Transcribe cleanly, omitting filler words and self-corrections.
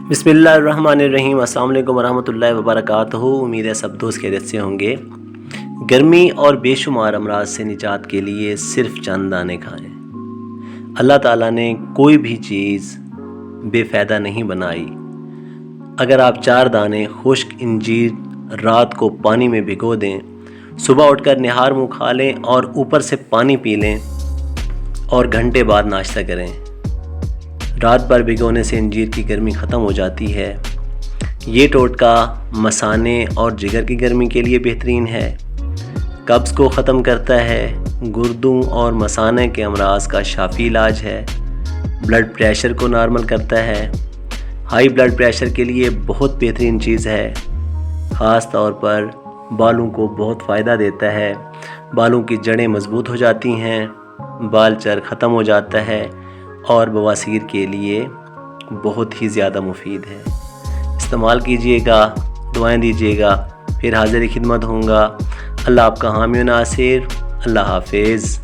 بسم اللہ الرحمن الرحیم۔ السلام علیکم ورحمۃ اللہ وبرکاتہ۔ امید ہے سب دوست خیریت سے ہوں گے۔ گرمی اور بے شمار امراض سے نجات کے لیے صرف چند دانے کھائیں۔ اللہ تعالیٰ نے کوئی بھی چیز بے فائدہ نہیں بنائی۔ اگر آپ 4 دانے خشک انجیر رات کو پانی میں بھگو دیں، صبح اٹھ کر نہار منہ کھا لیں اور اوپر سے پانی پی لیں اور گھنٹے بعد ناشتہ کریں، رات بھر بھگونے سے انجیر کی گرمی ختم ہو جاتی ہے۔ یہ ٹوٹکا مثانے اور جگر کی گرمی کے لیے بہترین ہے، قبض کو ختم کرتا ہے، گردوں اور مثانے کے امراض کا شافی علاج ہے، بلڈ پریشر کو نارمل کرتا ہے، ہائی بلڈ پریشر کے لیے بہت بہترین چیز ہے، خاص طور پر بالوں کو بہت فائدہ دیتا ہے، بالوں کی جڑیں مضبوط ہو جاتی ہیں، بال چر ختم ہو جاتا ہے اور بواسیر کے لیے بہت ہی زیادہ مفید ہے۔ استعمال کیجئے گا، دعائیں دیجئے گا، پھر حاضر خدمت ہوں گا۔ اللہ آپ کا حامی و ناصر۔ اللہ حافظ۔